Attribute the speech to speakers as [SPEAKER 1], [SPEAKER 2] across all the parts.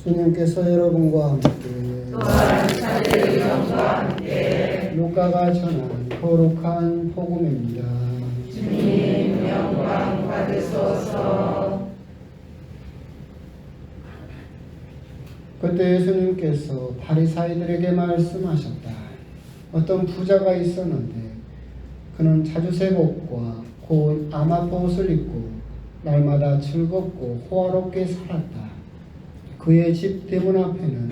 [SPEAKER 1] 주님께서 여러분과 함께
[SPEAKER 2] 또한 자들의 영과 함께
[SPEAKER 1] 루카가 전한 거룩한 복음입니다.
[SPEAKER 2] 주님 영광 받으소서.
[SPEAKER 1] 그때 예수님께서 바리사이들에게 말씀하셨다. 어떤 부자가 있었는데 그는 자주세복과 고운 아마포 옷을 입고 날마다 즐겁고 호화롭게 살았다. 그의 집 대문 앞에는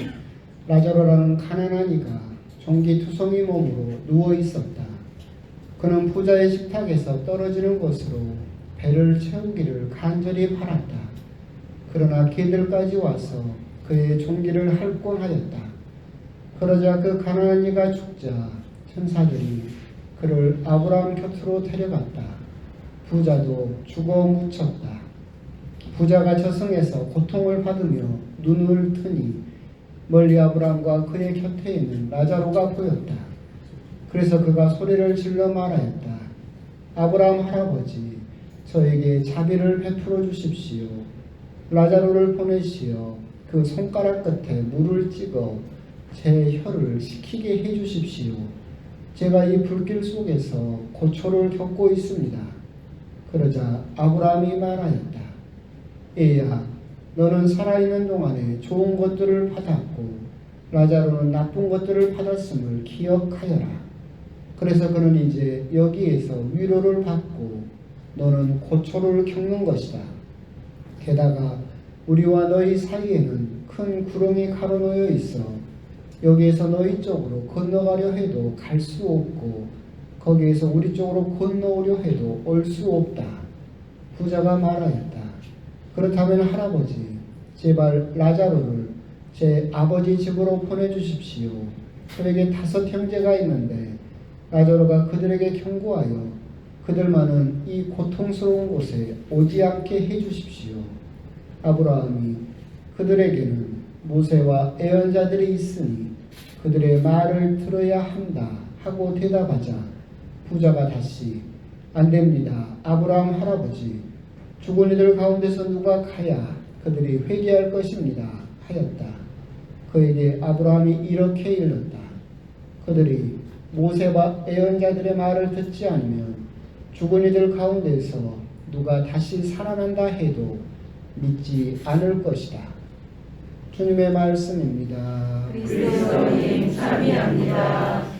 [SPEAKER 1] 라자로라는 가난한 이가 종기투성이 몸으로 누워 있었다. 그는 부자의 식탁에서 떨어지는 것으로 배를 채우기를 간절히 바랐다. 그러나 개들까지 와서 그의 종기를 할권하였다. 그러자 그 가난한 이가 죽자 천사들이 그를 아브라함 곁으로 데려갔다. 부자도 죽어 묻혔다. 부자가 저승에서 고통을 받으며 눈을 뜨니 멀리 아브라함과 그의 곁에 있는 라자로가 보였다. 그래서 그가 소리를 질러 말하였다. 아브라함 할아버지, 저에게 자비를 베풀어 주십시오. 라자로를 보내시어 그 손가락 끝에 물을 찍어 제 혀를 식히게 해 주십시오. 제가 이 불길 속에서 고초를 겪고 있습니다. 그러자 아브라함이 말하였다. 애야, 너는 살아있는 동안에 좋은 것들을 받았고 라자로는 나쁜 것들을 받았음을 기억하여라. 그래서 그는 이제 여기에서 위로를 받고 너는 고초를 겪는 것이다. 게다가 우리와 너희 사이에는 큰 구렁이 가로놓여 있어 여기에서 너희 쪽으로 건너가려 해도 갈 수 없고 거기에서 우리 쪽으로 건너오려 해도 올 수 없다. 부자가 말하였다. 그렇다면 할아버지, 제발 라자로를 제 아버지 집으로 보내주십시오. 저에게 5 형제가 있는데 라자로가 그들에게 경고하여 그들만은 이 고통스러운 곳에 오지 않게 해주십시오. 아브라함이 그들에게는 모세와 예언자들이 있으니 그들의 말을 들어야 한다 하고 대답하자 부자가 다시 안됩니다. 아브라함 할아버지, 죽은 이들 가운데서 누가 가야 그들이 회개할 것입니다 하였다. 그에게 아브라함이 이렇게 일렀다. 그들이 모세와 예언자들의 말을 듣지 않으면 죽은 이들 가운데서 누가 다시 살아난다 해도 믿지 않을 것이다. 주님의 말씀입니다.
[SPEAKER 2] 그리스도님 참여합니다.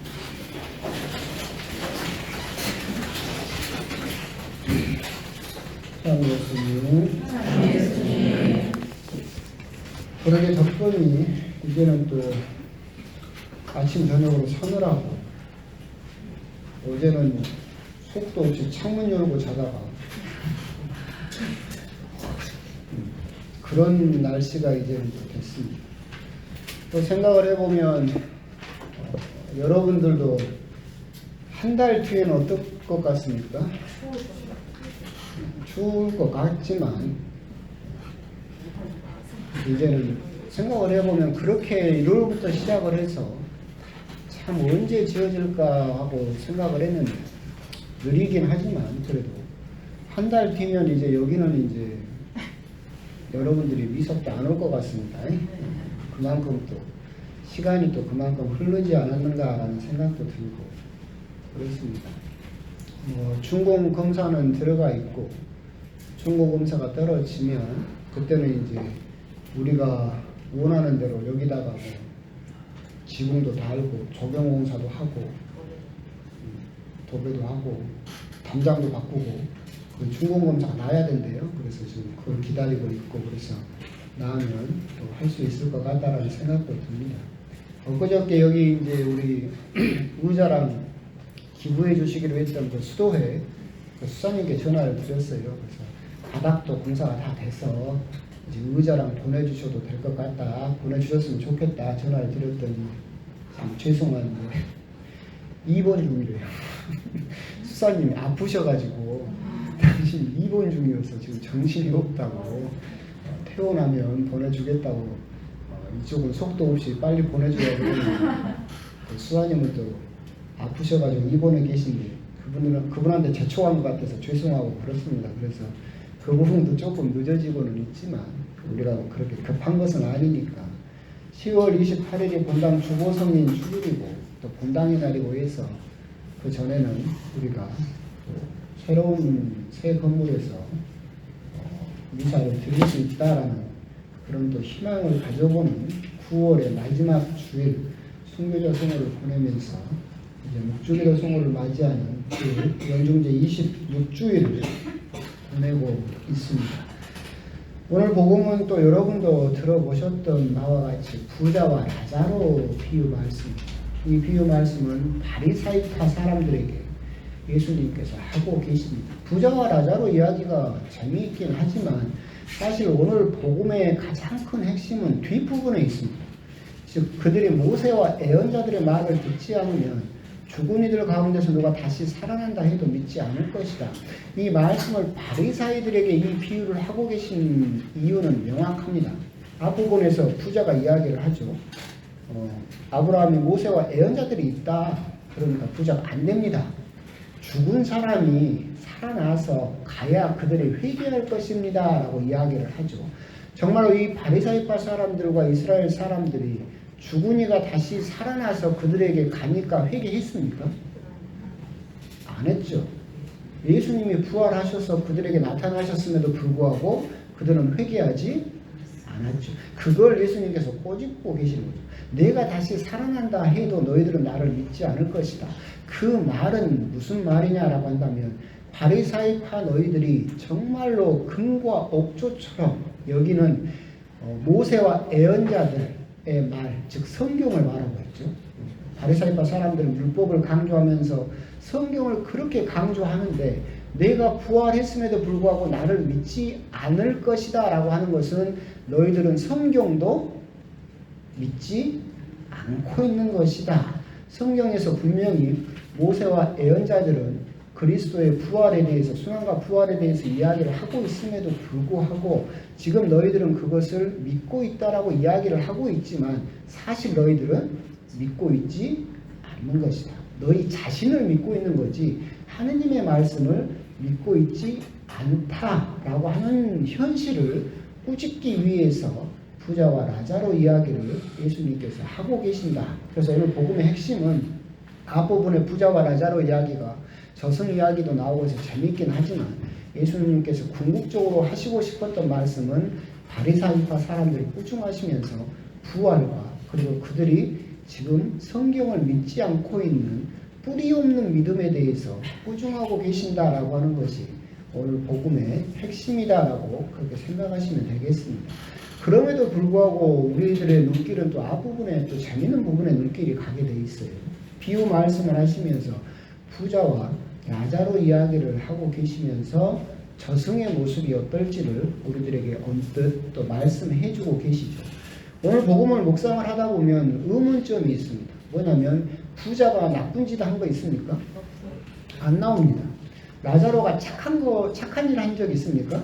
[SPEAKER 1] 참 예수님.
[SPEAKER 2] 참 예수님.
[SPEAKER 1] 그러게 덕분이 이제는 또 아침 저녁으로 서늘하고 어제는 속도 없이 창문 열고 자다가 그런 날씨가 이제는 또 됐습니다. 또 생각을 해보면 여러분들도 한 달 뒤에는 어떨 것 같습니까? 추울 것 같지만 이제는 생각을 해보면 그렇게 1월부터 시작을 해서 참 언제 지어질까 하고 생각을 했는데 느리긴 하지만 그래도 한 달 뒤면 이제 여기는 이제 여러분들이 미섭지 않을 것 같습니다. 그만큼 또 시간이 또 그만큼 흐르지 않았는가라는 생각도 들고 그렇습니다. 준공 검사는 들어가 있고 준공 검사가 떨어지면 그때는 이제 우리가 원하는 대로 여기다가 뭐 지붕도 달고 조경공사도 하고 도배도 하고 담장도 바꾸고 준공검사가 나야 된대요. 그래서 지금 그걸 기다리고 있고 그래서 나오면 또 할 수 있을 것 같다라는 생각도 듭니다. 엊그저께 여기 이제 우리 의자랑 기부해 주시기로 했던 그 수도회 그 수사님께 전화를 드렸어요. 그래서 바닥도 공사가 다 돼서 이제 의자랑 보내주셔도 될 것 같다. 보내주셨으면 좋겠다. 전화를 드렸더니 참 죄송한데 입원 중이래요. 수사님이 아프셔가지고 당신 입원 중이어서 지금 정신이 없다고 퇴원하면 보내주겠다고 이쪽은 속도 없이 빨리 보내줘야 되는데 수사님은 또 아프셔가지고 입원해 계신데 그분한테 제초한 것 같아서 죄송하고 그렇습니다. 그래서 그 부분도 조금 늦어지고는 있지만 우리가 그렇게 급한 것은 아니니까 10월 28일이 본당 주보성인 주일이고 또 본당의 날이고 해서 그 전에는 우리가 새로운 새 건물에서 미사를 드릴 수 있다라는 그런 또 희망을 가져보는 9월의 마지막 주일 순교자 성호를 보내면서 이제 묵주기도 성호를 맞이하는 그 연중제 26주일을 보내고 있습니다. 오늘 복음은 또 여러분도 들어보셨던 바와 같이 부자와 라자로 비유 말씀입니다. 이 비유 말씀은 바리사이파 사람들에게 예수님께서 하고 계십니다. 부자와 라자로 이야기가 재미있긴 하지만 사실 오늘 복음의 가장 큰 핵심은 뒷부분에 있습니다. 즉 그들이 모세와 예언자들의 말을 듣지 않으면 죽은 이들 가운데서 누가 다시 살아난다 해도 믿지 않을 것이다. 이 말씀을 바리사이들에게 이 비유를 하고 계신 이유는 명확합니다. 앞부분에서 부자가 이야기를 하죠. 아브라함이 모세와 예언자들이 있다. 그러니까 부자가 안 됩니다. 죽은 사람이 살아나서 가야 그들이 회개할 것입니다. 라고 이야기를 하죠. 정말로 이 바리사이파 사람들과 이스라엘 사람들이 죽은 이가 다시 살아나서 그들에게 가니까 회개했습니까? 안 했죠. 예수님이 부활하셔서 그들에게 나타나셨음에도 불구하고 그들은 회개하지 않았죠. 그걸 예수님께서 꼬집고 계시는 거죠. 내가 다시 살아난다 해도 너희들은 나를 믿지 않을 것이다. 그 말은 무슨 말이냐라고 한다면 바리사이파 너희들이 정말로 금과 옥조처럼 여기는 모세와 예언자들의 말, 즉 성경을 말하고 있죠. 바리사이파 사람들은 율법을 강조하면서 성경을 그렇게 강조하는데 내가 부활했음에도 불구하고 나를 믿지 않을 것이다 라고 하는 것은 너희들은 성경도 믿지 않고 있는 것이다. 성경에서 분명히 모세와 예언자들은 그리스도의 부활에 대해서, 순환과 부활에 대해서 이야기를 하고 있음에도 불구하고 지금 너희들은 그것을 믿고 있다라고 이야기를 하고 있지만 사실 너희들은 믿고 있지 않는 것이다. 너희 자신을 믿고 있는 거지 하느님의 말씀을 믿고 있지 않다라고 하는 현실을 꾸짖기 위해서 부자와 라자로 이야기를 예수님께서 하고 계신다. 그래서 오늘 복음의 핵심은 앞부분의 부자와 라자로 이야기가 저승 이야기도 나오고 해서 재미있긴 하지만 예수님께서 궁극적으로 하시고 싶었던 말씀은 바리사이파 사람들이 꾸중하시면서 부활과 그리고 그들이 지금 성경을 믿지 않고 있는 뿌리 없는 믿음에 대해서 꾸중하고 계신다라고 하는 것이 오늘 복음의 핵심이다라고 그렇게 생각하시면 되겠습니다. 그럼에도 불구하고 우리들의 눈길은 또 앞부분에 또 재밌는 부분에 눈길이 가게 돼 있어요. 비유 말씀을 하시면서 부자와 라자로 이야기를 하고 계시면서 저승의 모습이 어떨지를 우리들에게 언뜻 또 말씀해 주고 계시죠. 오늘 복음을 묵상을 하다 보면 의문점이 있습니다. 뭐냐면 부자가 나쁜 짓 한 거 있습니까? 안 나옵니다. 라자로가 착한 일 한 적 있습니까?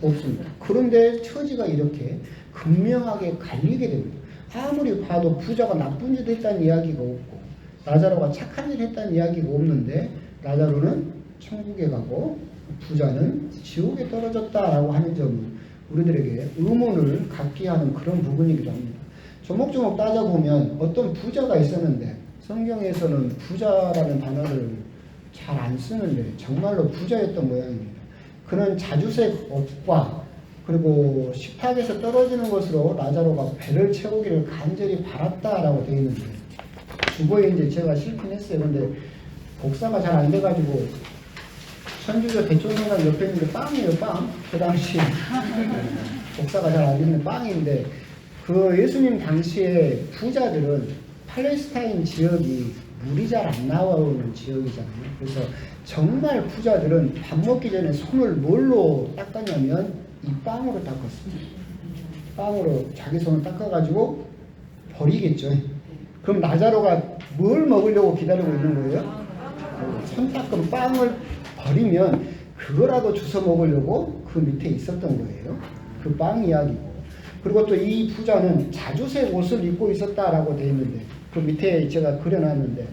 [SPEAKER 1] 없습니다. 그런데 처지가 이렇게 극명하게 갈리게 됩니다. 아무리 봐도 부자가 나쁜 짓 했다는 이야기가 없고 라자로가 착한 일 했다는 이야기가 없는데 라자로는 천국에 가고 부자는 지옥에 떨어졌다라고 하는 점은 우리들에게 의문을 갖게 하는 그런 부분이기도 합니다. 조목조목 따져보면 어떤 부자가 있었는데 성경에서는 부자라는 단어를 잘 안 쓰는데 정말로 부자였던 모양입니다. 그는 자주색 옷과 그리고 식탁에서 떨어지는 것으로 라자로가 배를 채우기를 간절히 바랐다라고 되어 있는데 주보에 이제 제가 실긴 했어요. 근데 복사가 잘 안 돼가지고 천주교 대촌성당 옆에 있는 게 빵이에요. 빵. 그 당시 복사가 잘 안 되는 빵인데 그 예수님 당시에 부자들은 팔레스타인 지역이 물이 잘 안 나오는 지역이잖아요. 그래서 정말 부자들은 밥 먹기 전에 손을 뭘로 닦았냐면 이 빵으로 닦았습니다. 빵으로 자기 손을 닦아가지고 버리겠죠. 그럼 라자로가 뭘 먹으려고 기다리고 있는 거예요? 손 닦은 빵을 버리면 그거라도 주워 먹으려고 그 밑에 있었던 거예요. 그 빵 이야기고. 그리고 또 이 부자는 자주색 옷을 입고 있었다라고 되어 있는데 그 밑에 제가 그려놨는데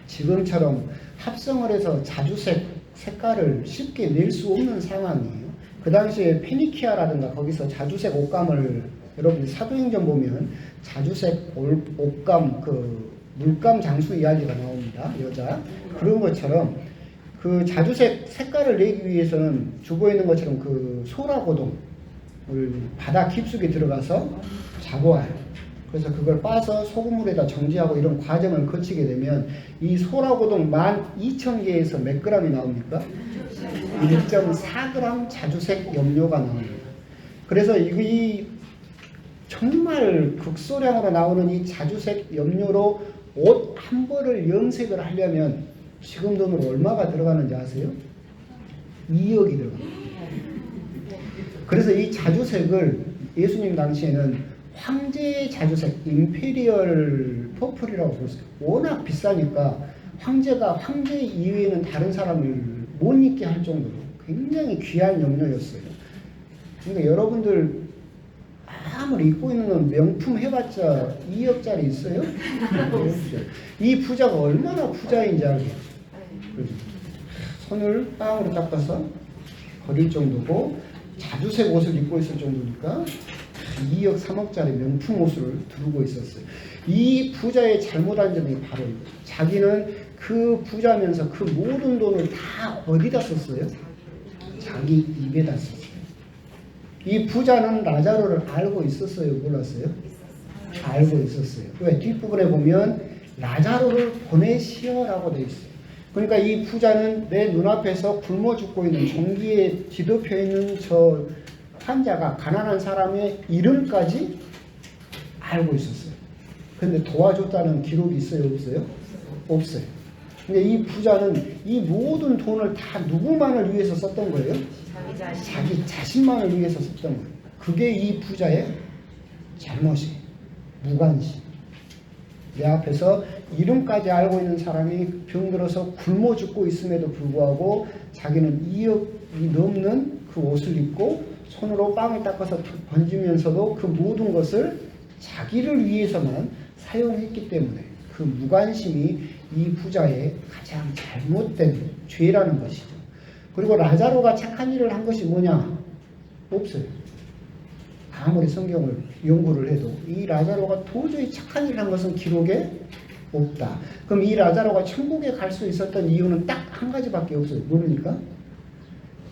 [SPEAKER 1] 지금처럼 합성을 해서 자주색 색깔을 쉽게 낼 수 없는 상황이에요. 그 당시에 페니키아라든가 거기서 자주색 옷감을 여러분 사도행전 보면 자주색, 옷감, 그 물감 장수 이야기가 나옵니다. 여자. 그런 것처럼 그 자주색 색깔을 내기 위해서는 죽어 있는 것처럼 그 소라고동을 바다 깊숙이 들어가서 자고와요. 그래서 그걸 빠서 소금물에다 정지하고 이런 과정을 거치게 되면 이 소라고동 12,000개에서 몇 g이 나옵니까? 1.4g 자주색 염료가 나옵니다. 그래서 이 정말 극소량으로 나오는 이 자주색 염료로 옷 한 벌을 염색을 하려면 지금 돈으로 얼마가 들어가는지 아세요? 2억이 들어갑니다. 그래서 이 자주색을 예수님 당시에는 황제의 자주색, 임페리얼 퍼플이라고 불렀어요. 워낙 비싸니까 황제가 황제 이외에는 다른 사람을 못 입게 할 정도로 굉장히 귀한 염료였어요. 그러니까 여러분들 아무리 입고 있는 건 명품 해봤자 2억짜리 있어요? 이 부자가 얼마나 부자인지 알죠? 손을 빵으로 닦아서 버릴 정도고 자주색 옷을 입고 있을 정도니까 2억 3억짜리 명품 옷을 두르고 있었어요. 이 부자의 잘못한 점이 바로 이거예요. 자기는 그 부자면서 그 모든 돈을 다 어디다 썼어요? 자기 입에다 썼어요. 이 부자는 라자로를 알고 있었어요? 몰랐어요? 알고 있었어요. 왜? 뒷부분에 보면 라자로를 보내시어라고 되어 있어요. 그러니까 이 부자는 내 눈앞에서 굶어 죽고 있는 종기에 뒤덮여 있는 저 환자가 가난한 사람의 이름까지 알고 있었어요. 그런데 도와줬다는 기록이 있어요? 없어요? 없어요. 근데 이 부자는 이 모든 돈을 다 누구만을 위해서 썼던 거예요? 자기 자신만을 위해서 썼던 거예요. 그게 이 부자의 잘못이에요. 무관심. 내 앞에서 이름까지 알고 있는 사람이 병들어서 굶어 죽고 있음에도 불구하고 자기는 2억이 넘는 그 옷을 입고 손으로 빵을 닦아서 번지면서도 그 모든 것을 자기를 위해서만 사용했기 때문에 그 무관심이 이 부자의 가장 잘못된 죄라는 것이죠. 그리고 라자로가 착한 일을 한 것이 뭐냐? 없어요. 아무리 성경을 연구를 해도 이 라자로가 도저히 착한 일을 한 것은 기록에 없다. 그럼 이 라자로가 천국에 갈 수 있었던 이유는 딱 한 가지밖에 없어요. 모르니까?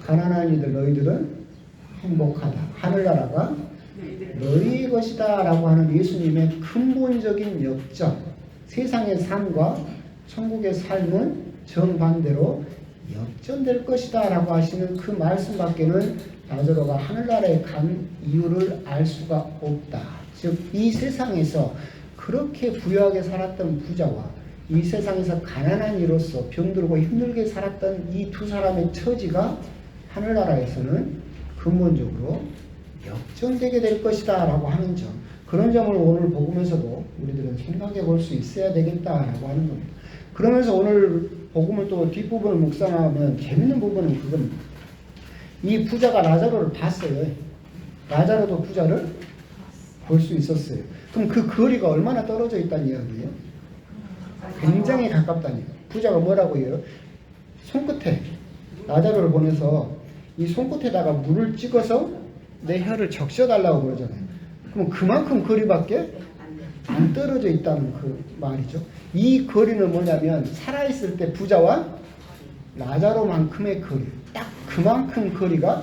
[SPEAKER 1] 가난한 이들 너희들은 행복하다. 하늘나라가 너희의 것이다 라고 하는 예수님의 근본적인 역점. 세상의 삶과 천국의 삶은 정반대로 역전될 것이다 라고 하시는 그 말씀밖에는 라자로가 하늘나라에 간 이유를 알 수가 없다. 즉 이 세상에서 그렇게 부유하게 살았던 부자와 이 세상에서 가난한 이로서 병들고 힘들게 살았던 이 두 사람의 처지가 하늘나라에서는 근본적으로 역전되게 될 것이다 라고 하는 점, 그런 점을 오늘 복음에서도 우리들은 생각해 볼 수 있어야 되겠다라고 하는 겁니다. 그러면서 오늘 복음을 또 뒷부분을 묵상하면 재밌는 부분은 그겁니다. 이 부자가 라자로를 봤어요. 라자로도 부자를 볼 수 있었어요. 그럼 그 거리가 얼마나 떨어져 있다는 이야기예요? 굉장히 가깝다는 이야기예요. 부자가 뭐라고 해요? 손끝에 라자로를 보내서 이 손끝에다가 물을 찍어서 내 혀를 적셔달라고 그러잖아요. 그럼 그만큼 거리밖에 안 떨어져 있다는 그 말이죠. 이 거리는 뭐냐면 살아있을 때 부자와 라자로만큼의 거리, 딱 그만큼 거리가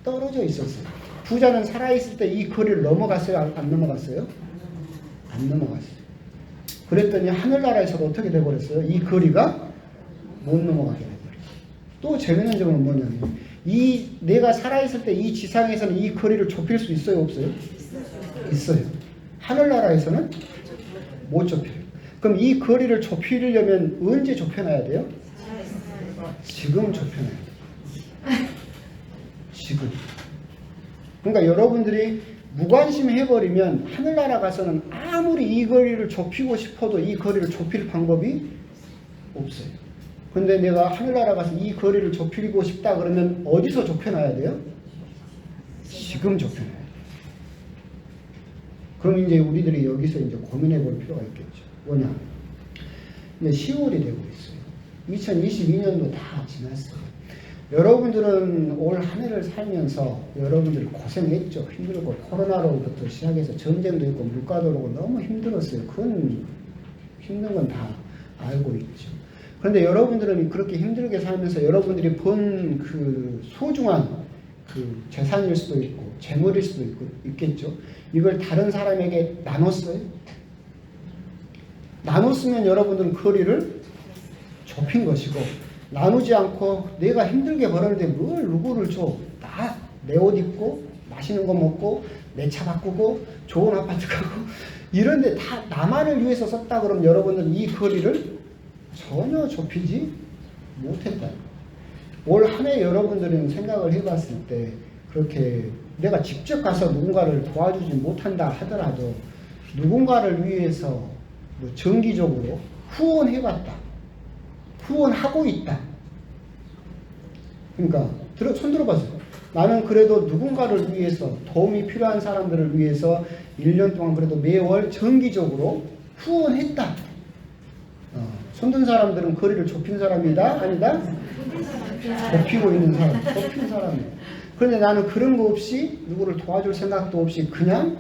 [SPEAKER 1] 떨어져 있었어요. 부자는 살아있을 때 이 거리를 넘어갔어요? 안 넘어갔어요? 안 넘어갔어요. 그랬더니 하늘나라에서도 어떻게 돼버렸어요? 이 거리가 못 넘어가게 돼버렸어요. 또 재밌는 점은 뭐냐면 내가 살아있을 때 이 지상에서는 이 거리를 좁힐 수 있어요? 없어요? 있어요. 하늘나라에서는 못 좁혀요. 그럼 이 거리를 좁히려면 언제 좁혀놔야 돼요? 지금 좁혀놔야 돼요. 지금. 그러니까 여러분들이 무관심 해버리면 하늘나라 가서는 아무리 이 거리를 좁히고 싶어도 이 거리를 좁힐 방법이 없어요. 근데 내가 하늘나라 가서 이 거리를 좁히고 싶다 그러면 어디서 좁혀놔야 돼요? 지금 좁혀놔야 돼요. 그럼 이제 우리들이 여기서 이제 고민해 볼 필요가 있겠죠. 뭐냐? 이제 10월이 되고 있어요. 2022년도 다 지났어요. 여러분들은 올 한 해를 살면서 여러분들이 고생했죠. 힘들고 코로나로부터 시작해서 전쟁도 있고 물가도 오르고 너무 힘들었어요. 그건 힘든 건 다 알고 있죠. 그런데 여러분들은 그렇게 힘들게 살면서 여러분들이 번 그 소중한 그 재산일 수도 있고 재물일 수도 있겠죠. 이걸 다른 사람에게 나눴어요. 나눴으면 여러분들은 거리를 좁힌 것이고, 나누지 않고 내가 힘들게 벌었는데 뭘 누구를 줘? 나 내 옷 입고 맛있는 거 먹고 내 차 바꾸고 좋은 아파트 가고 이런데 다 나만을 위해서 썼다 그러면 여러분들은 이 거리를 전혀 좁히지 못했다. 올 한 해 여러분들은 생각을 해봤을 때 그렇게 내가 직접 가서 누군가를 도와주지 못한다 하더라도 누군가를 위해서 뭐 정기적으로 후원해봤다. 후원하고 있다. 그러니까 손 들어봐세요. 나는 그래도 누군가를 위해서 도움이 필요한 사람들을 위해서 1년 동안 그래도 매월 정기적으로 후원했다. 손든 사람들은 거리를 좁힌 사람이다? 아니다? 좁히고 있는 사람, 좁힌 사람이에요. 그런데 나는 그런 거 없이 누구를 도와줄 생각도 없이 그냥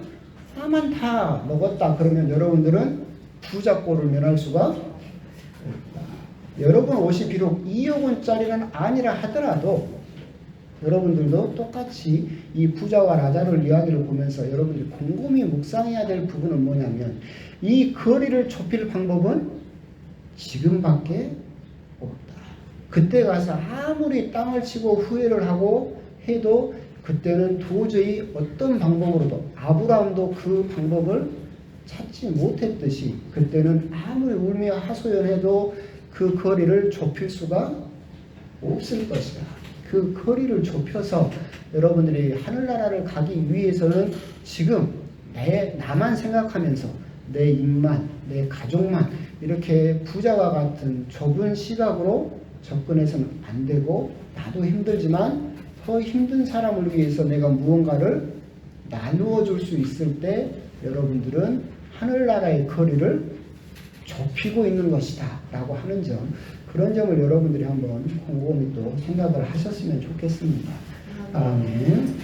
[SPEAKER 1] 나만 다 먹었다. 그러면 여러분들은 부자꼴을 면할 수가 없다. 여러분 옷이 비록 2억 원짜리는 아니라 하더라도 여러분들도 똑같이 이 부자와 라자르 이야기를 보면서 여러분들이 곰곰이 묵상해야 될 부분은 뭐냐면 이 거리를 좁힐 방법은 지금밖에 없다. 그때 가서 아무리 땅을 치고 후회를 하고 해도 그때는 도저히 어떤 방법으로도 아브라함도 그 방법을 찾지 못했듯이 그때는 아무리 울며 하소연해도 그 거리를 좁힐 수가 없을 것이다. 그 거리를 좁혀서 여러분들이 하늘나라를 가기 위해서는 지금 나만 생각하면서 내 입만, 내 가족만 이렇게 부자와 같은 좁은 시각으로 접근해서는 안 되고, 나도 힘들지만 더 힘든 사람을 위해서 내가 무언가를 나누어 줄 수 있을 때 여러분들은 하늘나라의 거리를 좁히고 있는 것이다 라고 하는 점, 그런 점을 여러분들이 한번 곰곰이 또 생각을 하셨으면 좋겠습니다. 아멘.